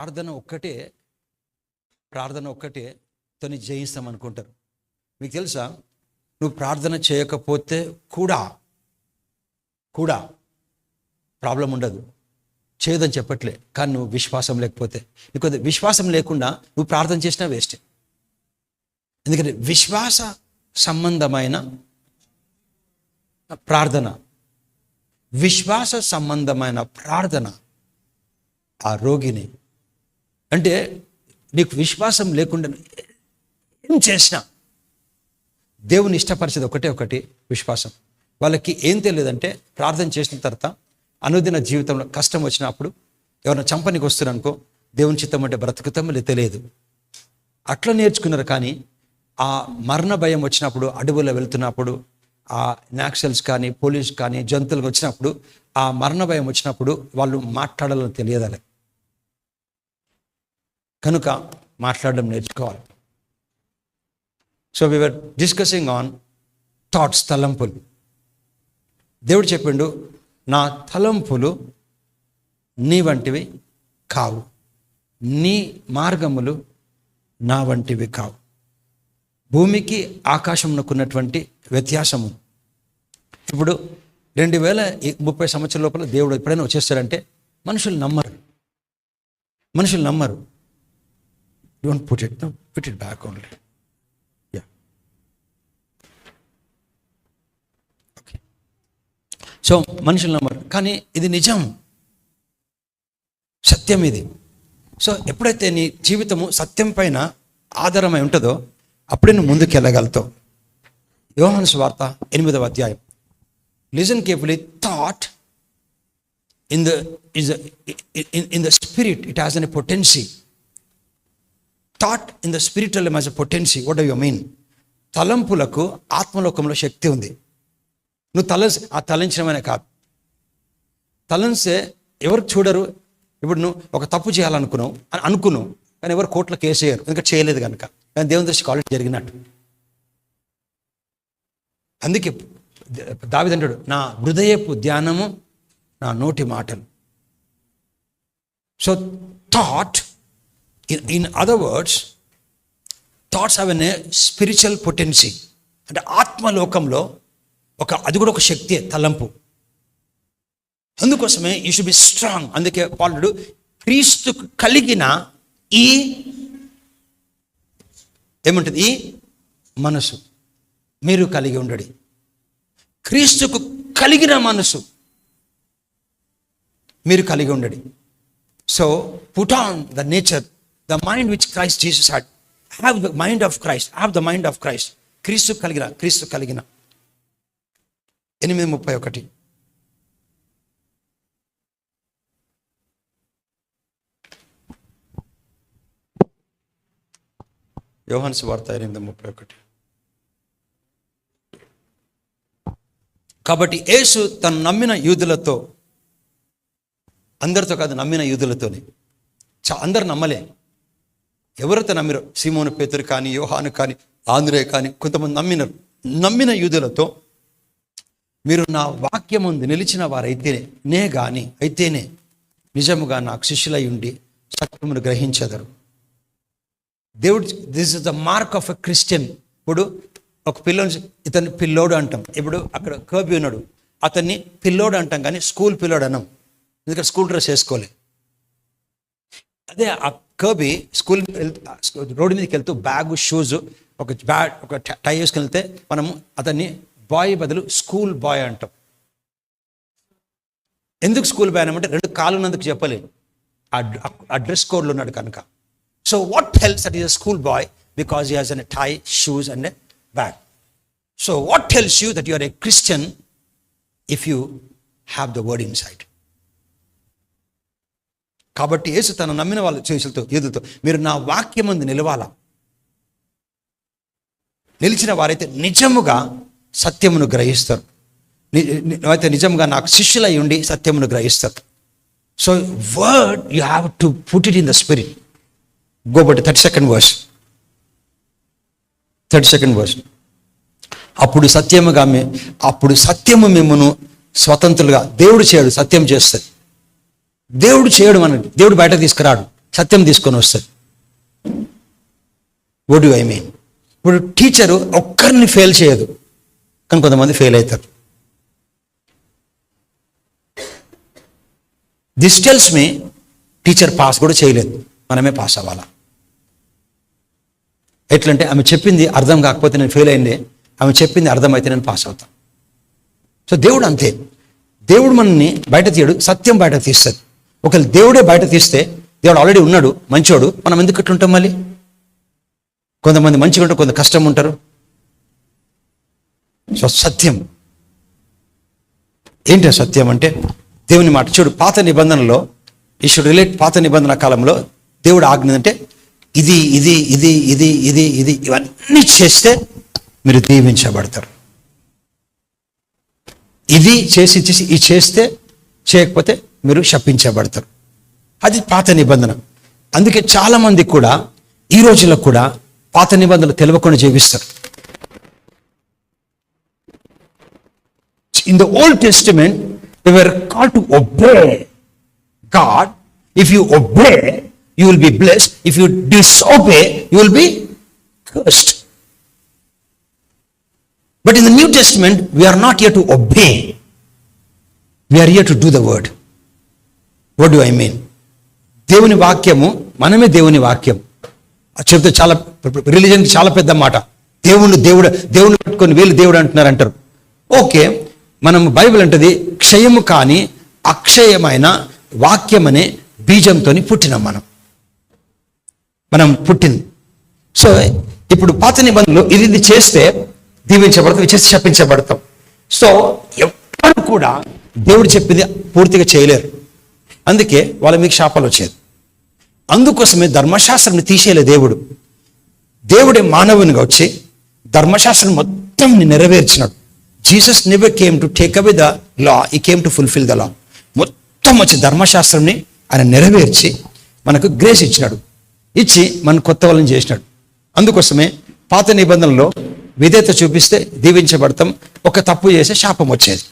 ప్రార్థన ఒక్కటే తను జయిస్తాం అనుకుంటారు. మీకు తెలుసా, నువ్వు ప్రార్థన చేయకపోతే కూడా ప్రాబ్లం ఉండదు, చేయదని చెప్పట్లే. కానీ నువ్వు విశ్వాసం లేకపోతే, నీకు విశ్వాసం లేకుండా నువ్వు ప్రార్థన చేసినా వేస్ట్. ఎందుకంటే విశ్వాస సంబంధమైన ప్రార్థన ఆ రోగిని, అంటే నీకు విశ్వాసం లేకుండా ఏం చేసినా దేవుని ఇష్టపరిచేది ఒకటి విశ్వాసం. వాళ్ళకి ఏం తెలియదంటే, ప్రార్థన చేసిన తర్వాత అనుదిన జీవితంలో కష్టం వచ్చినప్పుడు ఎవరైనా చంపనికి వస్తున్నారనుకో, దేవుని చిత్తం అంటే బ్రతుకుతామో లేదు తెలియదు, అట్లా నేర్చుకున్నారు. కానీ ఆ మరణ భయం వచ్చినప్పుడు, అడవుల్లో వెళ్తున్నప్పుడు, ఆ నాక్సల్స్ కానీ పోలీస్ కానీ జంతువులకు వచ్చినప్పుడు, ఆ మరణ భయం వచ్చినప్పుడు వాళ్ళు మాట్లాడాలని తెలియదాలి. కనుక మాట్లాడడం నేర్చుకోవాలి. So we were discussing on thoughts, తలంపులు. దేవుడు చెప్పిండు, నా తలంపులు నీ వంటివి కావు, నీ మార్గములు నా వంటివి కావు. భూమికి ఆకాశమునకున్నటువంటి వ్యత్యాసము. ఇప్పుడు 2030 సంవత్సరాల లోపల దేవుడు ఎప్పుడైనా వచ్చేస్తాడంటే మనుషులు నమ్మరు. Don't put it back only. Okay, so మనుషులు నమ్మరు, కానీ ఇది నిజం, సత్యం ఇది. సో ఎప్పుడైతే నీ జీవితము సత్యం పైన ఆధారమై ఉంటుందో అప్పుడే నువ్వు ముందుకు వెళ్ళగలుగుతావు. యోహాను సువార్త 8వ అధ్యాయం. Listen carefully. Thought in the spirit, it has a potency. Thought in the spiritual has a potency. What do you mean? తలంపులకు ఆత్మలోకంలో శక్తి ఉంది. నువ్వు తలంచడమనే కాదు, తలంసే ఎవరు చూడరు. ఇప్పుడు నువ్వు ఒక తప్పు చేయాలనుకున్నావు కానీ ఎవరు కోర్టులో కేసు చేయరు, ఎందుకంటే చేయలేదు కనుక. కానీ దేవుని దృష్టికి ఆల్రెడీ జరిగినట్టు. అందుకే దావీదు అంటాడు, నా హృదయపు ధ్యానము నా నోటి మాటలు. So thought, in other words, thoughts have a spiritual potency. అంటే ఆత్మలోకంలో అది కూడా ఒక శక్తి, తలంపు. అందుకోసమే యూ షుడ్ బి స్ట్రాంగ్. అందుకే పాలుడు క్రీస్తుకు కలిగిన ఏముంటుంది, ఈ మనసు మీరు కలిగి ఉండడి. క్రీస్తుకు కలిగిన మనసు మీరు కలిగి ఉండడి. So put on the nature, the mind which Christ Jesus had. Have the mind of Christ, have the mind of Christ. క్రీస్తు కలిగిన 8:31. యోహాను సువార్త 8:31. కాబట్టి యేసు తను నమ్మిన యూదులతో, అందరితో కాదు, నమ్మిన యూదులతోనే. అందరు నమ్మలే. ఎవరైతే నమ్మిరో, సీమోను పేతురు కానీ, యోహాను కానీ, ఆంద్రే కానీ, కొంతమంది నమ్మిన యూదులతో, మీరు నా వాక్యముందు నిలిచిన వారైతేనే నిజముగా నాకు శిష్యులై ఉండి సత్యమును గ్రహించెదరు. దేవుడు, this is the mark of a Christian. ఇప్పుడు ఒక ఇతన్ని పిల్లోడు అంటాం. ఇప్పుడు అక్కడ కర్బీ ఉన్నాడు, అతన్ని పిల్లోడు అంటాం, కానీ స్కూల్ పిల్లోడు అన్నాం, ఎందుకంటే స్కూల్ డ్రెస్ వేసుకోలే. అదే ఆ కర్బీ రోడ్డు మీదకి వెళ్తూ బ్యాగు, షూస్, ఒక టై వేసుకుని వెళ్తే మనము అతన్ని బాయ్ బదులు స్కూల్ బాయ్ అంటాం. ఎందుకు స్కూల్ బాయ్ అన్నామంటే 2 కాళ్ళు ఉన్నందుకు చెప్పలేదు, ఆ డ్రెస్ కోడ్లో ఉన్నాడు కనుక. So what helps that is a school boy? Because he has a tie, shoes and a bag. So what tells you that you are a Christian? If you have the word inside. కాబట్టి యేసు తను నమ్మిన వాళ్ళ చేతులతో, యూదులతో, మీరు నా వాక్యమందు నిలిచిన వారైతే నిజముగా సత్యమును గ్రహిస్తారు. అయితే నిజంగా నాకు శిష్యులై ఉండి సత్యమును గ్రహిస్తారు. So word you have to put it in the spirit. Go but 32nd verse. అప్పుడు సత్యము మిమ్మును స్వతంత్రులుగా, దేవుడు చేయడు, సత్యం చేస్తుంది. దేవుడు చేయడు, దేవుడు బయట తీసుకురాడు, సత్యం తీసుకొని వస్తుంది. What do I mean? ఇప్పుడు టీచరు ఒక్కరిని ఫెయిల్ చేయదు, కానీ కొంతమంది ఫెయిల్ అవుతారు. This tells me teacher pass కూడా చేయలేదు, మనమే పాస్ అవ్వాలా. ఎట్లంటే ఆమె చెప్పింది అర్థం కాకపోతే నేను ఫెయిల్ అయింది, ఆమె చెప్పింది అర్థమైతే నేను పాస్ అవుతాను. సో దేవుడు అంతే, దేవుడు మనల్ని బయట తీయడు, సత్యం బయట తీస్తుంది. ఒకవేళ దేవుడే బయట తీస్తే, దేవుడు ఆల్రెడీ ఉన్నాడు మంచోడు, మనం ఎందుకు ఇట్లుంటాం? మళ్ళీ కొంతమంది మంచిగా ఉంటారు, కొంత కష్టం ఉంటారు. సో సత్యం ఏంటి? సత్యం అంటే దేవుని మాట. చూడు, పాత నిబంధనలో ఈ షుడ్ రిలేట్, పాత నిబంధన కాలంలో దేవుడు ఆజ్ఞ అంటే ఇది ఇది ఇది ఇది ఇది ఇది ఇవన్నీ చేస్తే మీరు దీవించబడతారు. ఇది చేసి చేసి ఇది చేస్తే, చేయకపోతే మీరు శపించబడతారు. అది పాత నిబంధన. అందుకే చాలామంది కూడా ఈ రోజుల్లో కూడా పాత నిబంధనలు తెలియకుండా జీవిస్తారు. In the Old Testament, they were called to obey God. If you obey, you will be blessed. If you disobey, you will be cursed. But in the New Testament, we are not here to obey. We are here to do the word. What do I mean? దేవుని వాక్యము, మనమే దేవుని వాక్యం. చెప్తే చాలా religion చాలా పెద్ద మాట. దేవుని పట్టుకొని వీళ్ళు దేవుడు అంటారు. ఓకే, మనం బైబిల్ అంటది క్షయము కాని అక్షయమైన వాక్యం అనే బీజంతో పుట్టినాం మనం పుట్టింది. సో ఇప్పుడు పాత నిబంధనలు ఇది చేస్తే దీవించబడతాం, ఇది చేస్తే శపించబడతాం. సో ఎవ్వరు కూడా దేవుడు చెప్పింది పూర్తిగా చేయలేరు. అందుకే వాళ్ళ మీకు శాపాలు వచ్చేది. అందుకోసమే ధర్మశాస్త్రాన్ని తీసేయలే దేవుడు. దేవుడే మానవునిగా వచ్చి ధర్మశాస్త్రం మొత్తం నెరవేర్చినాడు. Jesus never came to take away the law, he came to fulfil the law. మొత్తం వచ్చి ధర్మశాస్త్రంని ఆయన నెరవేర్చి మనకు గ్రేస్ ఇచ్చినాడు, ఇచ్చి మన కొత్త వాళ్ళని చేసినాడు. అందుకోసమే పాత నిబంధనలో విధేయత చూపిస్తే దీవించబడతాం, ఒక తప్పు చేస్తే శాపం వచ్చేది.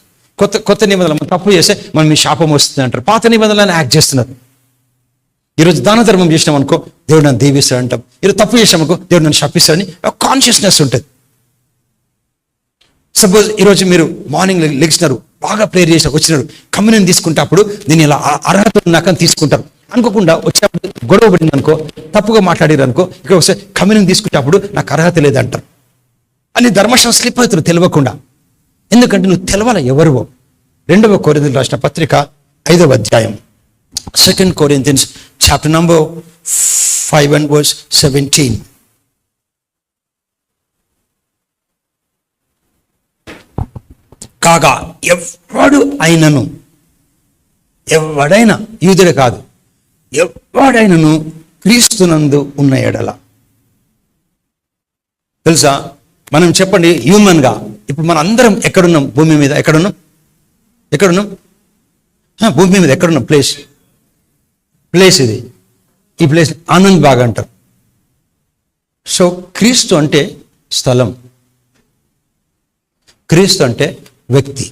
కొత్త నిబంధనలు తప్పు చేస్తే మనం మీ శాపం వస్తుంది అంటారు. పాత నిబంధనలను యాక్ట్ చేస్తున్నారు. ఈరోజు దాన ధర్మం చేసినాం అనుకో, దేవుడు నన్ను దీవిస్తాడు అంటాం. ఈరోజు తప్పు చేసామనుకో, దేవుడు నన్ను శపిస్తాడని ఒక కాన్షియస్నెస్ ఉంటుంది. సపోజ్ ఈరోజు మీరు మార్నింగ్ లెగిసినారు, బాగా ప్రేయర్ చేసి వచ్చినారు, కమ్యూనియన్ తీసుకుంటే అప్పుడు నేను ఇలా అర్హత ఉన్నాకని తీసుకుంటారు. అనుకోకుండా వచ్చేప్పుడు గొడవ పడింది అనుకో, తప్పుగా మాట్లాడారు అనుకో, ఇక్కడ వస్తే కమ్యూనియన్ తీసుకుంటేప్పుడు నాకు అర్హత లేదంటారు అని ధర్మశాస్త్రం స్లిప్ అవుతారు తెలియకుండా. ఎందుకంటే నువ్వు తెలవాల ఎవరువో. 2వ కొరింథీయులకు రాసిన పత్రిక 5వ అధ్యాయం, 2 Corinthians chapter number 5 and verse 17. కాగా ఎవడైనా యూదుడే కాదు, ఎవడైనను క్రీస్తునందు ఉన్న ఎడల. తెలుసా, మనం చెప్పండి హ్యూమన్గా ఇప్పుడు మన అందరం ఎక్కడున్నాం? భూమి మీద ఎక్కడున్నాం? భూమి మీద ఎక్కడున్నాం? ప్లేస్ ఇది. ఈ ప్లేస్ ఆనంద్ బాగ్ అంటారు. సో క్రీస్తు అంటే స్థలం, క్రీస్తు అంటే వ్యక్తి.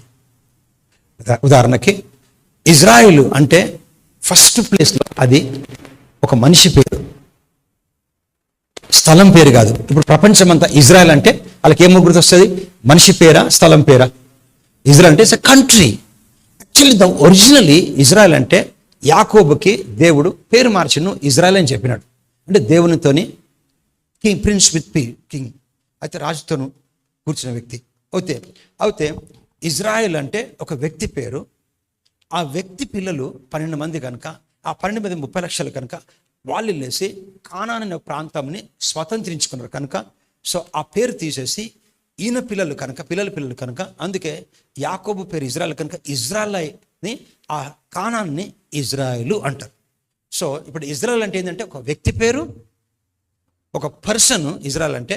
ఉదాహరణకి ఇజ్రాయిల్ అంటే ఫస్ట్ ప్లేస్లో అది ఒక మనిషి పేరు, స్థలం పేరు కాదు. ఇప్పుడు ప్రపంచం అంతా ఇజ్రాయెల్ అంటే వాళ్ళకి ఏమో గుర్తొస్తుంది? మనిషి పేరా, స్థలం పేరా? ఇజ్రాయెల్ అంటే it's a country. Actually originally Israel అంటే యాకోబుకి దేవుడు పేరు మార్చిను ఇజ్రాయెల్ అని చెప్పినాడు. అంటే దేవునితోని కింగ్, ప్రిన్స్ విత్ కింగ్, అయితే రాజుతోను కూర్చున్న వ్యక్తి. అయితే ఇజ్రాయెల్ అంటే ఒక వ్యక్తి పేరు. ఆ వ్యక్తి పిల్లలు 12 మంది కనుక, ఆ 12 మంది 30 లక్షలు కనుక వాళ్ళు లేసి కానాన్ అనే ప్రాంతాన్ని స్వతంత్రించుకున్నారు కనుక, సో ఆ పేరు తీసేసి ఈయన పిల్లలు కనుక అందుకే యాకోబు పేరు ఇజ్రాయెల్ కనుక ఇజ్రాయెల్ని, ఆ కానాన్ని ఇజ్రాయెలు అంటారు. సో ఇప్పుడు ఇజ్రాయెల్ అంటే ఏంటంటే ఒక వ్యక్తి పేరు, ఒక పర్సన్. ఇజ్రాయెల్ అంటే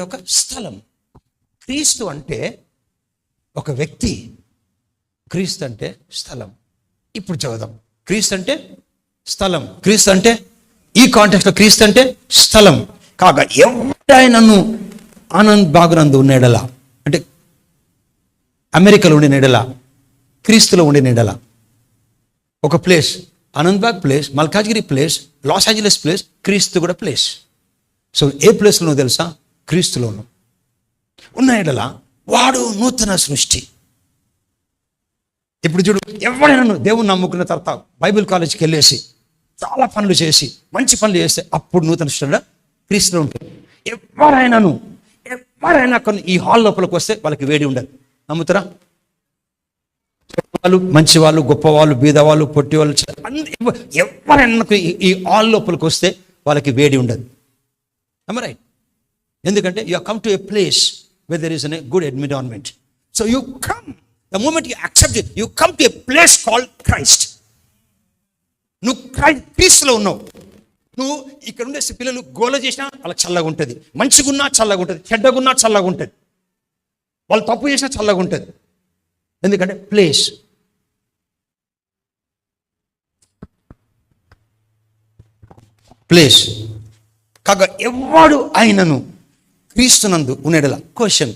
ఒక స్థలం. క్రీస్తు అంటే ఒక వ్యక్తి, క్రీస్తు అంటే స్థలం. ఇప్పుడు చదువుదాం. క్రీస్తు అంటే స్థలం, క్రీస్తు అంటే ఈ కాంటెక్స్ట్లో క్రీస్తు అంటే స్థలం. కాగా ఎవడైనాను ఆనంద్ బాగునందు ఉండేడలా, అంటే అమెరికాలో ఉండే నెడల, క్రీస్తులో ఉండే నెడల, ఒక place Anand Bagh place, Malkajgiri place, Los Angeles place, క్రీస్తు కూడా ప్లేస్. సో ఏ ప్లేస్లో నువ్వు తెలుసా? క్రీస్తులో ఉన్న ఎడల వాడు నూతన సృష్టి. ఇప్పుడు చూడు, ఎవరైనా దేవుని నమ్ముకున్న తర్వాత బైబిల్ కాలేజ్కి వెళ్ళేసి చాలా పనులు చేసి మంచి పనులు చేస్తే అప్పుడు నూతన సృష్టి క్రీస్తులో ఉంటుంది. ఎవరైనా కొన్ని ఈ హాల్ లోపలికి వస్తే వాళ్ళకి వేడి ఉండదు. నమ్ముతారా? వాళ్ళు మంచి వాళ్ళు, గొప్పవాళ్ళు, బీదవాళ్ళు, పొట్టి వాళ్ళు, ఎవరైనా ఈ హాల్ లోపలికి వస్తే వాళ్ళకి వేడి ఉండదు. రైట్? ఎందుకంటే you come to a place where there is a good environment. So you come, the moment you accept it, you come to a place called Christ. నువ్వు క్రీస్తులో ఉన్నావు. నువ్వు ఇక్కడ ఉండే పిల్లలు గోల చేసినా వాళ్ళకి చల్లగా ఉంటుంది, మంచిగున్నా చల్లగా ఉంటుంది, చెడ్డగున్నా చల్లగా ఉంటుంది, వాళ్ళు తప్పు చేసినా చల్లగా ఉంటుంది. ఎందుకంటే ప్లేస్ కాగా ఎవడు అయినను క్రీస్తునందు ఉండేలా. క్వశ్చన్,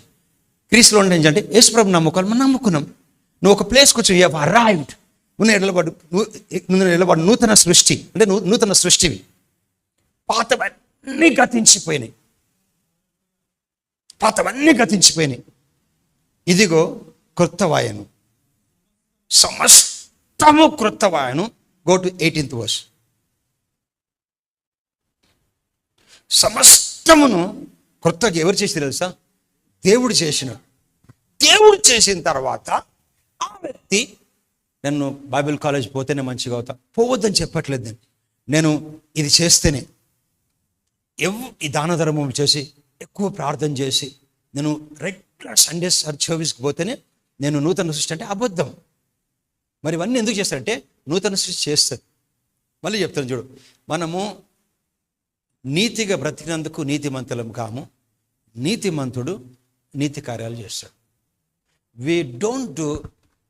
క్రీస్తులో ఉండే ఏంటంటే యేసుప్రభు నమ్ముకోవాలి, మనం నమ్ముకున్నాం. నువ్వు ఒక ప్లేస్కి వచ్చి యు హావ్ అరైవ్డ్. వాడు నూతన సృష్టి, అంటే నూతన సృష్టివి. పాతవన్నీ గతించిపోయినాయి. ఇదిగో క్రొత్తవాయను, సమస్తము క్రొత్తవాయను. Go to 18th verse. సమస్తమును క్రొత్తగా ఎవరు చేసి తెలుసా? దేవుడు చేసినాడు. దేవుడు చేసిన తర్వాత ఆ వ్యక్తి, నేను బైబిల్ కాలేజ్ పోతేనే మంచిగా అవుతా, పోవద్దని చెప్పట్లేదు. నేను ఇది చేస్తేనే, ఈ దాన ధర్మం చేసి, ఎక్కువ ప్రార్థన చేసి, నేను రెగ్యులర్ సండే సర్వీస్కి పోతేనే నేను నూతన సృష్టి అంటే అబద్ధం. మరి ఇవన్నీ ఎందుకు చేస్తారంటే నూతన సృష్టి చేస్తుంది. మళ్ళీ చెప్తాను చూడు, మనము నీతిగా బ్రతికినందుకు నీతిమంతులం కాము, నీతిమంతుడు నీతి కార్యాలు చేస్తాడు. We don't do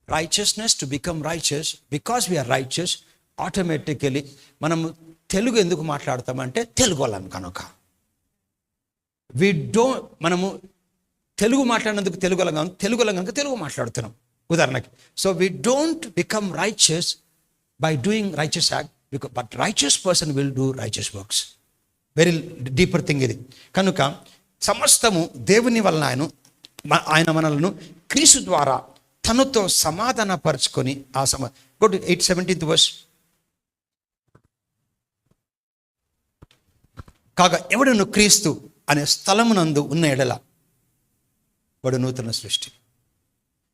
righteousness to become righteous. Because we are righteous, automatically మనము తెలుగు ఎందుకు మాట్లాడతామంటే తెలుగు వాళ్ళం కనుక. మనము తెలుగు మాట్లాడినందుకు తెలుగు వాళ్ళం కనుక తెలుగు మాట్లాడుతున్నాం. ఉదాహరణకి, so we don't become righteous by doing righteous act, but righteous person will do righteous works. Very deeper thing ఇది. కనుక సమస్తము దేవుని వలన ఆయన మనలను క్రీస్తు ద్వారా తనతో సమాధానపరుచుకొని గో టు 17th verse. కాగా ఎవడును క్రీస్తు అనే స్థలమునందు ఉన్న ఎడల వాడు నూతన సృష్టి.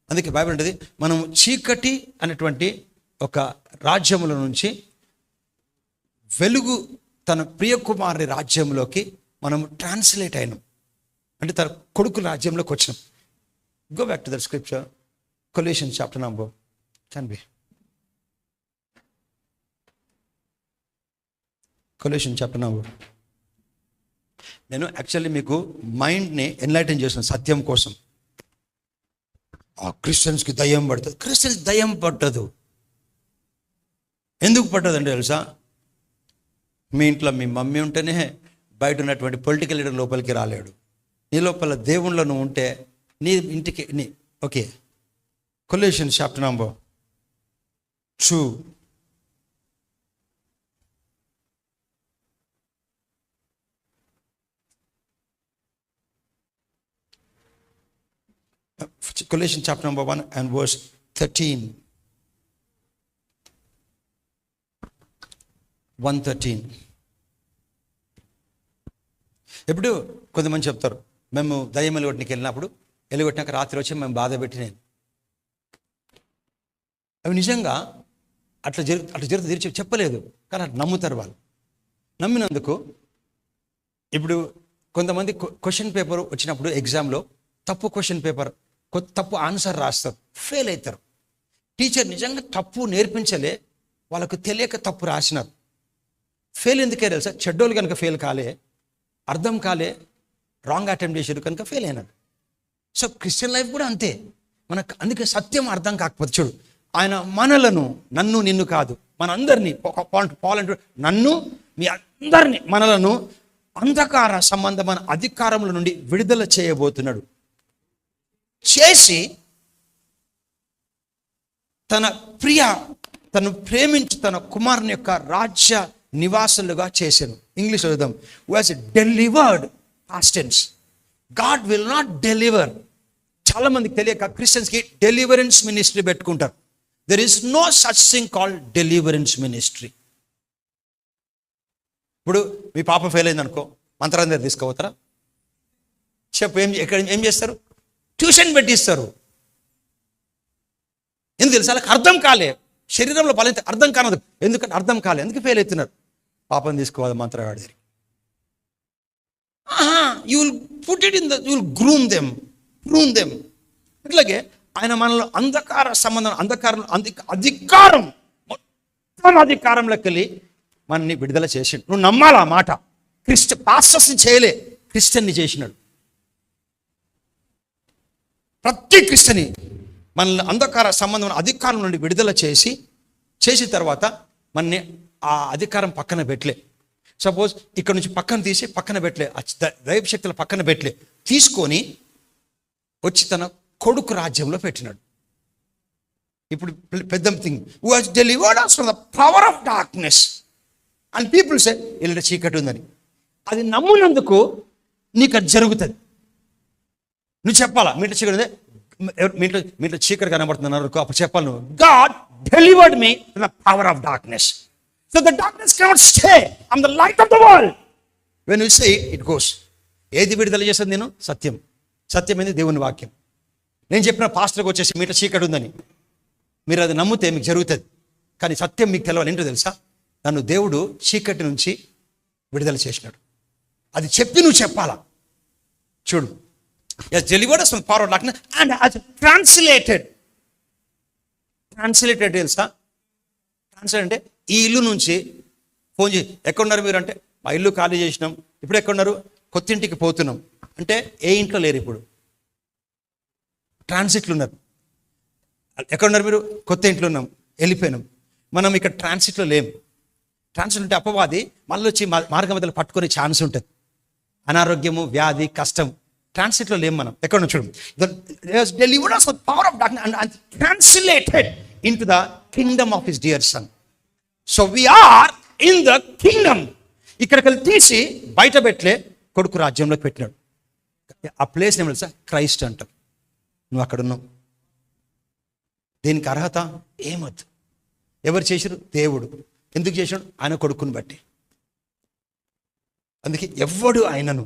అందుకే బైబిల్ ఉంటుంది, మనం చీకటి అనేటువంటి ఒక రాజ్యముల నుంచి వెలుగు తన ప్రియ కుమారుని రాజ్యంలోకి మనం ట్రాన్స్లేట్ అయినాం, అంటే తన కొడుకు రాజ్యంలోకి వచ్చినాం. Go back to the scripture, Colossians chapter number 10. Colossians chapter number. నేను యాక్చువల్లీ మీకు మైండ్ని ఎన్లైటన్ చేసిన సత్యం కోసం. క్రిస్టియన్స్కి దయ్యం పడుతుంది. క్రిస్టియన్స్ దయ్యం పట్టదు. ఎందుకు పట్టదు అంటే తెలుసా? మీ ఇంట్లో మీ మమ్మీ ఉంటేనే బయట ఉన్నటువంటి పొలిటికల్ లీడర్ లోపలికి రాలేడు. నీ లోపల దేవుళ్ళలో నువ్వు ఉంటే నీ ఇంటికి okay. Colossians chapter number 2. Colossians chapter number 1 and verse 13. 1:13. ఇప్పుడు కొంతమంది చెప్తారు, మేము దయ్యం ఎలుగొట్టనికి వెళ్ళినప్పుడు ఎలుగొట్టినాక రాత్రి వచ్చి మేము బాధ పెట్టినాను. అవి నిజంగా అట్లా జరుగుతుంది చెప్పలేదు, కానీ అట్లా నమ్ముతారు వాళ్ళు. నమ్మినందుకు ఇప్పుడు కొంతమంది క్వశ్చన్ పేపర్ వచ్చినప్పుడు ఎగ్జామ్లో తప్పు క్వశ్చన్ పేపర్, తప్పు ఆన్సర్ రాస్తారు, ఫెయిల్ అవుతారు. టీచర్ నిజంగా తప్పు నేర్పించలే, వాళ్ళకు తెలియక తప్పు రాసినారు. ఫెయిల్ ఎందుకే తెలుసా? చెడ్డోళ్ళు కనుక ఫెయిల్ కాలే, అర్థం కాలే, రాంగ్ అటెంప్ట్ చేసారు కనుక ఫెయిల్ అయినారు. సో క్రిస్టియన్ లైఫ్ కూడా అంతే. మనకు అందుకే సత్యం అర్థం కాకపోతే చూడు, ఆయన మనలను, నన్ను నిన్ను కాదు, మనందరినీ, పాల్ అంటూ నన్ను మీ అందరినీ, మనలను అంధకార సంబంధమైన అధికారముల నుండి విడుదల చేయబోతున్నాడు. చేసి తన ప్రియ తను ప్రేమించి తన కుమారుని యొక్క రాజ్య నివాసులుగా చేశాను. ఇంగ్లీష్లో చూద్దాం. Was delivered, past tense. God will not deliver. చాలా మందికి తెలియక క్రిస్టియన్స్కి డెలివరెన్స్ మినిస్ట్రీ పెట్టుకుంటారు. There is no such thing called deliverance ministry. ఇప్పుడు మీ పాప ఫెయిల్ అయింది అనుకో, మంత్రాన్ని దగ్గర తీసుకోపోతారా? చెప్పు, ఏం చేస్తారు? ట్యూషన్ పెట్టిస్తారు. ఎందుకు తెలుసు? వాళ్ళకి అర్థం కాలే, శరీరంలో బలం అర్థం కానదు. ఎందుకంటే అర్థం కాలే, ఎందుకు ఫెయిల్ అవుతున్నారు? పాపం తీసుకోవాలి మంత్రగాడి దగ్గర. You will put it in the, you will groom them. ఇట్లాగే ఆయన మనలో అంధకార సంబంధం, అధికారం, మొత్తం అధికారంలోకి వెళ్ళి మనని విడుదల చేసిండు. నువ్వు నమ్మాలా మాట. పాస్టర్స్ని చేయలే, క్రిస్టియన్ని చేసినాడు. ప్రతి క్రిస్టియన్ని మనల్ని అంధకార సంబంధం అధికారం నుండి విడుదల చేసిన తర్వాత మనని ఆ అధికారం పక్కన పెట్టలే. సపోజ్ ఇక్కడ నుంచి పక్కన తీసి పక్కన పెట్టలే, దైవ శక్తుల పక్కన పెట్టలే, తీసుకొని వచ్చి తన కొడుకు రాజ్యంలో పెట్టినాడు. ఇప్పుడు పెద్ద thing, who has delivered us from the power of darkness and people say ఇలా చీకటి ఉందని. అది నమ్మునందుకు నీకు అది జరుగుతుంది. నువ్వు చెప్పాలా, మీట్లో చీకటి ఉంది, మీట్లో చీకటి కనబడుతున్నారు అప్పుడు చెప్పాలి నువ్వు, God delivered me from the power of darkness, so the darkness cannot stay, I am the light of the world. When you say it goes. ఏది విడుదల చేస్తుంది? నేను సత్యం. సత్యం ఏంది? దేవుని వాక్యం. నేను చెప్పిన పాస్టర్కి వచ్చేసి మీట్లో చీకటి ఉందని, మీరు అది నమ్మితే మీకు జరుగుతుంది. కానీ సత్యం మీకు తెలవాలి. ఏంటో తెలుసా? నన్ను దేవుడు చీకటి నుంచి విడుదల చేసినాడు. అది చెప్పి నువ్వు చెప్పాలా. చూడు, has delivered us from the power of darkness and has translated తెలుసా? ట్రాన్స్లేట్ అంటే ఈ ఇల్లు నుంచి ఫోన్ చేసి ఎక్కడున్నారు మీరు అంటే, మా ఇల్లు ఖాళీ చేసినాం, ఇప్పుడు ఎక్కడున్నారు? కొత్త ఇంటికి పోతున్నాం అంటే ఏ ఇంట్లో లేరు, ఇప్పుడు ట్రాన్సిట్లు ఉన్నారు. ఎక్కడున్నారు మీరు? కొత్త ఇంట్లో ఉన్నాం, వెళ్ళిపోయినాం. మనం ఇక్కడ ట్రాన్సిట్లో లేము. ట్రాన్సిట్ అంటే అపవాది మళ్ళీ వచ్చి మార్గ మధ్యలో పట్టుకునే ఛాన్స్ ఉంటుంది. అనారోగ్యము, వ్యాధి, కష్టం. ట్రాన్సిట్లో లేము మనం. ఎక్కడ చూడు, delivered us from the power of darkness and translated into the kingdom of his dear son. So we are in the kingdom. ఇక్కడికి వెళ్ళి తీసి బయట పెట్టలే, కొడుకు రాజ్యంలోకి పెట్టినాడు. ఆ ప్లేస్ ఏమి తెలుసా? క్రైస్ట్ అంటారు. నువ్వు అక్కడ ఉన్నావు. దీనికి అర్హత ఏమొద్దు. ఎవరు చేశారు? దేవుడు. ఎందుకు చేశాడు? ఆయన కొడుకుని బట్టి. అందుకే ఎవడు ఆయనను.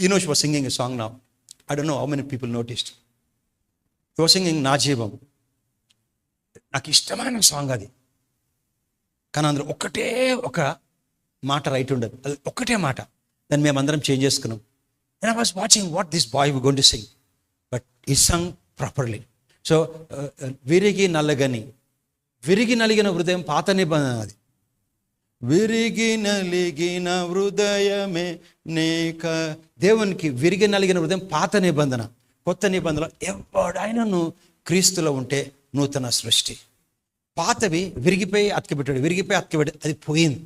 You know, she was singing a song now. I don't know how many people noticed. She was singing నా జీవం. నాకు ఇష్టమైన సాంగ్ అది. కానీ అందులో ఒకటే ఒక మాట రైట్ ఉండదు. అది ఒకటే మాట. దాన్ని మేమందరం చేంజ్ చేసుకున్నాం. And I was watching what this boy was going to sing. But he sung properly. So, విరిగి నలిగిన హృదయం పాత నిబంధన అది. విరిగి నలిగిన హృదయమే నేక. దేవునికి విరిగి నలిగిన హృదయం పాత నిబంధన. కొత్త నిబంధనలో ఎవడైనాను క్రీస్తులో ఉంటే నూతన సృష్టి. పాతవి విరిగిపోయి అతకబెట్టాడు, అది పోయింది.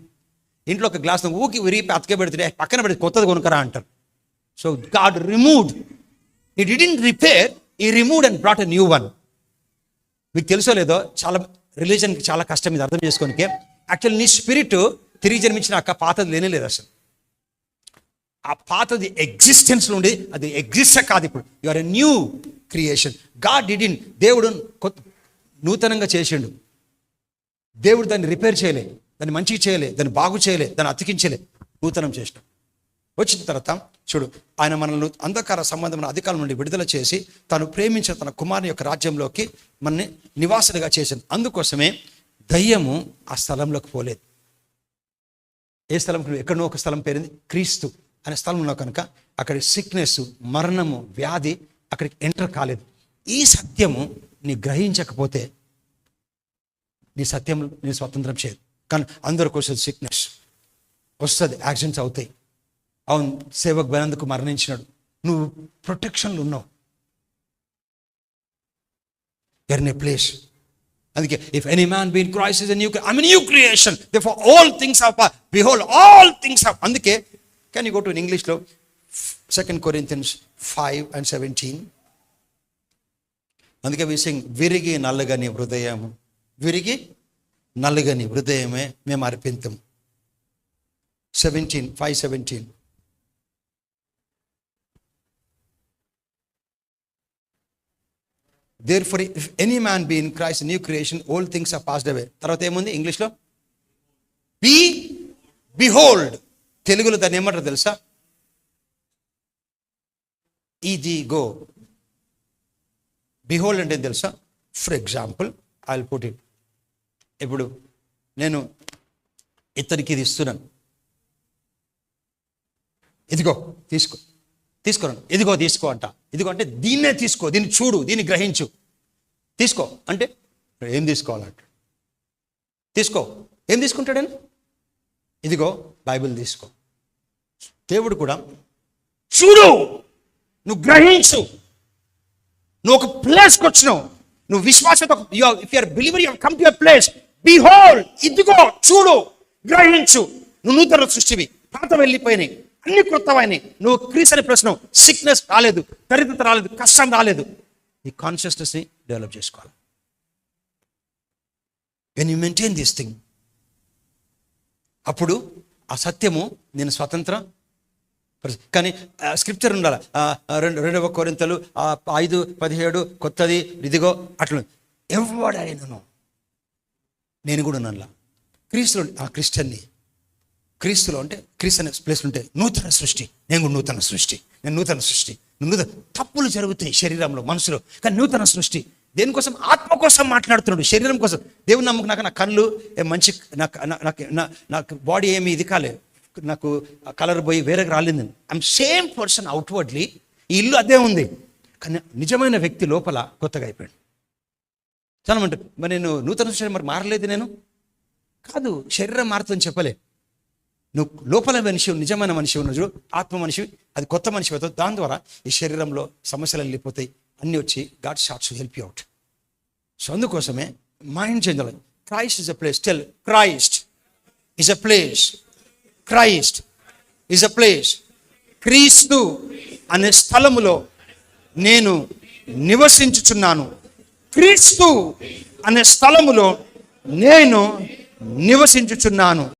ఇంట్లో ఒక గ్లాస్ ఊకి విరిగిపోయి అతకబెడితే పక్కన పెడితే కొత్తది కొనుక్కరా అంటారు. So God removed. He didn't repair, he removed and brought a new one. మీకు తెలుసో లేదో, చాలా రిలీజన్కి చాలా కష్టం ఇది అర్థం చేసుకోనికే. యాక్చువల్లీ నీ స్పిరిట్ తిరిగి జన్మించినాక పాతది లేనే లేదు అసలు. ఆ పాతది ఎగ్జిస్టెన్స్లో ఉండి అది ఎగ్జిస్ట్ కాదు. ఇప్పుడు you are a new creation. God didn't. దేవుడు నూతనంగా చేసిండు. దేవుడు దాన్ని రిపేర్ చేయలే, దాన్ని మంచిగా చేయలే, దాన్ని బాగు చేయలే, దాన్ని అతికించలే, నూతనం చేసిన. వచ్చిన తర్వాత చూడు, ఆయన మనల్ని అంధకార సంబంధమైన అధికారం నుండి విడుదల చేసి తాను ప్రేమించిన తన కుమారుని యొక్క రాజ్యంలోకి మనని నివాసులుగా చేసింది. అందుకోసమే దయ్యము ఆ స్థలంలోకి పోలేదు. ఏ స్థలంకి? ఎక్కడో ఒక స్థలం పేరుంది, క్రీస్తు అనే స్థలంలో కనుక అక్కడి సిక్నెస్, మరణము, వ్యాధి అక్కడికి ఎంటర్ కాలేదు. ఈ సత్యము నీ గ్రహించకపోతే నీ సత్యం నీ స్వతంత్రం చేయదు. కానీ అందరికి వస్తుంది, సిక్నెస్ వస్తుంది, యాక్సిడెంట్స్ అవుతాయి. అవును, సేవకు బలందుకు మరణించినాడు, నువ్వు ప్రొటెక్షన్లు ఉన్నావు. you're in a place. అందుకే if any man be in Christ is a new, I'm a new creation, therefore all things are past, behold all things are. అందుకే can you go to in English లో 2 Corinthians 5:17. అందుకే we sing విరిగి నల్లగని హృదయము విరిగి నలుగని హృదయమే మేము అర్పింతం. 5:17. Therefore, if any man be in Christ, a new creation, all things are passed away. తర్వాత ఏముంది ఇంగ్లీష్లో? బిహోల్డ్. తెలుగులో దాన్ని ఏమంటారు తెలుసా? ఇదిగో. బిహోల్డ్ అంటే తెలుసా? For example I will put it. ఇప్పుడు నేను ఇతనికి ఇది ఇస్తున్నాను, ఇదిగో తీసుకోను, ఇదిగో తీసుకో అంట. ఇదిగో అంటే దీన్నే తీసుకో, దీన్ని చూడు, దీన్ని గ్రహించు, తీసుకో అంటే ఏం తీసుకోవాలంట? తీసుకో. ఏం తీసుకుంటాడని? ఇదిగో బైబిల్ తీసుకో. దేవుడు కూడా చూడు, నువ్వు గ్రహించు. నువ్వు ఒక ప్లేస్కి వచ్చినావు, నువ్వు విశ్వాసంతో, if you're believer you have come to a place. Behold, ఇదిగో చూడు, గ్రహించు. నువ్వు నూతన సృష్టివి, పాత వెళ్ళిపోయినాయి, అన్ని కొత్తవైనాయి. నువ్వు క్రీస్తు అనే ప్రశ్న, సిక్నెస్ రాలేదు, దరిద్రత రాలేదు, కష్టం రాలేదు. ఈ కాన్షియస్నెస్ని డెవలప్ చేసుకోవాలి. When you maintain this thing, అప్పుడు ఆ సత్యము నేను స్వతంత్ర. కానీ స్క్రిప్చర్ ఉండాలి. 2 కొరింథీయులు 5:17 కొత్తది, ఇదిగో అట్లా. ఎవడైనను, నేను కూడా నన్ను క్రీస్తులో, ఆ క్రిస్టియన్ని క్రీస్తులో అంటే క్రీస్తు అనే ప్లేస్ ఉంటే నూతన సృష్టి. నేను కూడా నూతన సృష్టి, నేను నూతన సృష్టి. తప్పులు జరుగుతాయి శరీరంలో, మనసులో, కానీ నూతన సృష్టి. దేనికోసం? ఆత్మ కోసం మాట్లాడుతున్నాడు, శరీరం కోసం. దేవుని నమ్మకం. నాకు నా కళ్ళు మంచి, నాకు బాడీ ఏమి ఇది కాలేదు, నాకు కలర్ పోయి వేరేగా రాలేదు. I'm same person outwardly. ఈ ఇల్లు అదే ఉంది, కానీ నిజమైన వ్యక్తి లోపల కొత్తగా అయిపోయాడు. చాలా అంటారు, మరి నేను నూతన సృష్టి, మరి మారలేదు నేను. కాదు, శరీరం మారుతుందని చెప్పలే. నువ్వు లోపల మనిషి, నిజమైన మనిషి ఉన్న చూడు, ఆత్మ మనిషి, అది కొత్త మనిషి అవుతుంది. దాని ద్వారా ఈ శరీరంలో సమస్యలు వెళ్ళిపోతాయి, అన్నీ వచ్చి God starts to help you out. So అందుకోసమే మైండ్ చేంజ్ అవ్వాలి. Christ is a place. Tell, Christ is a place. Christ is a place. క్రీస్తు అనే స్థలములో నేను నివసించుచున్నాను. క్రీస్తు అనే స్థలములో నేను నివసించుచున్నాను.